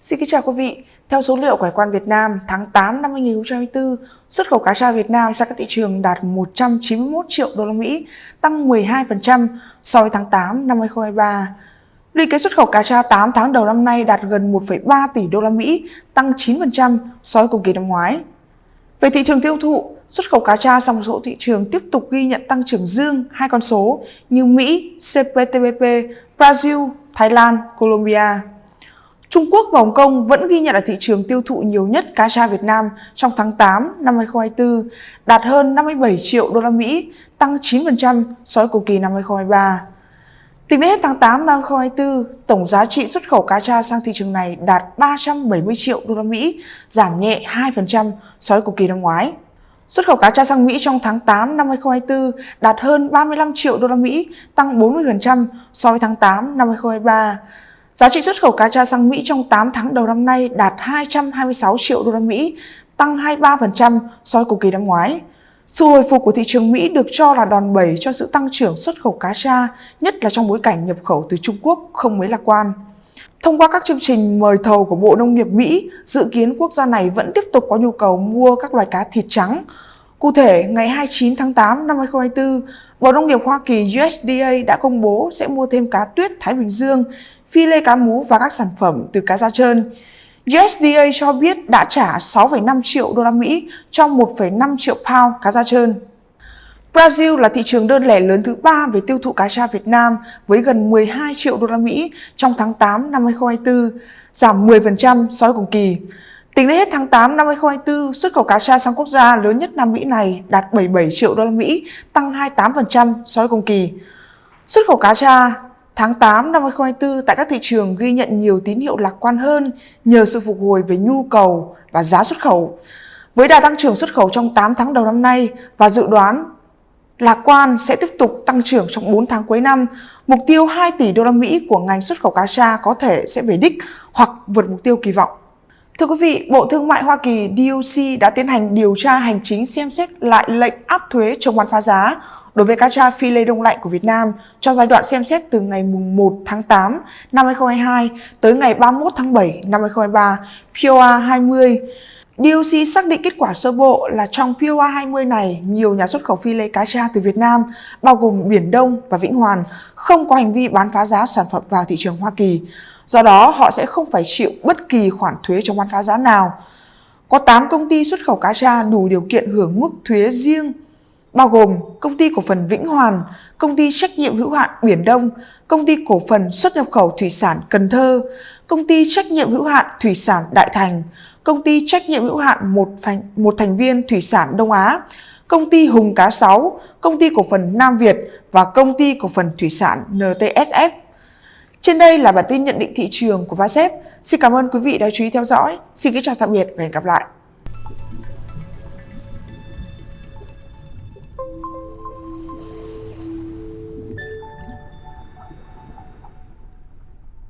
Xin kính chào quý vị. Theo số liệu của Hải quan Việt Nam, tháng 8 năm 2024, xuất khẩu cá tra Việt Nam sang các thị trường đạt 191 triệu đô la Mỹ, tăng 12% so với tháng 8 năm 2023. Lũy kế xuất khẩu cá tra 8 tháng đầu năm nay đạt gần 1,3 tỷ đô la Mỹ, tăng 9% so với cùng kỳ năm ngoái. Về thị trường tiêu thụ, xuất khẩu cá tra sang một số thị trường tiếp tục ghi nhận tăng trưởng dương hai con số như Mỹ, CPTPP, Brazil, Thái Lan, Colombia. Trung Quốc và Hồng Kông vẫn ghi nhận là thị trường tiêu thụ nhiều nhất cá tra Việt Nam trong tháng 8 năm 2024, đạt hơn 57 triệu đô la Mỹ, tăng 9% so với cùng kỳ năm 2023. Tính đến hết tháng 8 năm 2024, tổng giá trị xuất khẩu cá tra sang thị trường này đạt 370 triệu đô la Mỹ, giảm nhẹ 2% so với cùng kỳ năm ngoái. Xuất khẩu cá tra sang Mỹ trong tháng 8 năm 2024 đạt hơn 35 triệu đô la Mỹ, tăng 40% so với tháng 8 năm 2023. Giá trị xuất khẩu cá tra sang Mỹ trong 8 tháng đầu năm nay đạt 226 triệu đô la Mỹ, tăng 23% so với cùng kỳ năm ngoái. Sự hồi phục của thị trường Mỹ được cho là đòn bẩy cho sự tăng trưởng xuất khẩu cá tra, nhất là trong bối cảnh nhập khẩu từ Trung Quốc không mấy lạc quan. Thông qua các chương trình mời thầu của Bộ Nông nghiệp Mỹ, dự kiến quốc gia này vẫn tiếp tục có nhu cầu mua các loài cá thịt trắng. Cụ thể, ngày 29 tháng 8 năm 2024, Bộ Nông nghiệp Hoa Kỳ USDA đã công bố sẽ mua thêm cá tuyết Thái Bình Dương, phi lê cá mú và các sản phẩm từ cá da trơn. USDA cho biết đã trả 6,5 triệu đô la Mỹ cho 1,5 triệu pound cá da trơn. Brazil là thị trường đơn lẻ lớn thứ 3 về tiêu thụ cá tra Việt Nam với gần 12 triệu đô la Mỹ trong tháng 8 năm 2024, giảm 10% so với cùng kỳ. Tính đến hết tháng 8 năm 2024, xuất khẩu cá tra sang quốc gia lớn nhất Nam Mỹ này đạt 77 triệu đô la Mỹ, tăng 28% so với cùng kỳ. Xuất khẩu cá tra tháng 8 năm 2024 tại các thị trường ghi nhận nhiều tín hiệu lạc quan hơn nhờ sự phục hồi về nhu cầu và giá xuất khẩu. Với đà tăng trưởng xuất khẩu trong 8 tháng đầu năm nay và dự đoán lạc quan sẽ tiếp tục tăng trưởng trong 4 tháng cuối năm, mục tiêu 2 tỷ đô la Mỹ của ngành xuất khẩu cá tra có thể sẽ về đích hoặc vượt mục tiêu kỳ vọng. Thưa quý vị, Bộ Thương mại Hoa Kỳ DOC đã tiến hành điều tra hành chính xem xét lại lệnh áp thuế chống bán phá giá đối với cá tra phi lê đông lạnh của Việt Nam cho giai đoạn xem xét từ ngày 1 tháng 8 năm 2022 tới ngày 31 tháng 7 năm 2023, POA 20. DOC xác định kết quả sơ bộ là trong POA 20 này, nhiều nhà xuất khẩu phi lê cá tra từ Việt Nam, bao gồm Biển Đông và Vĩnh Hoàn, không có hành vi bán phá giá sản phẩm vào thị trường Hoa Kỳ. Do đó, họ sẽ không phải chịu bất kỳ khoản thuế chống bán phá giá nào. Có 8 công ty xuất khẩu cá tra đủ điều kiện hưởng mức thuế riêng, bao gồm Công ty cổ phần Vĩnh Hoàn, Công ty trách nhiệm hữu hạn Biển Đông, Công ty cổ phần xuất nhập khẩu thủy sản Cần Thơ, Công ty trách nhiệm hữu hạn thủy sản Đại Thành, Công ty trách nhiệm hữu hạn một thành viên thủy sản Đông Á, Công ty Hùng Cá 6, Công ty cổ phần Nam Việt và Công ty cổ phần thủy sản NTSF. Trên đây là bản tin nhận định thị trường của VASEP. Xin cảm ơn quý vị đã chú ý theo dõi. Xin kính chào tạm biệt và hẹn gặp lại.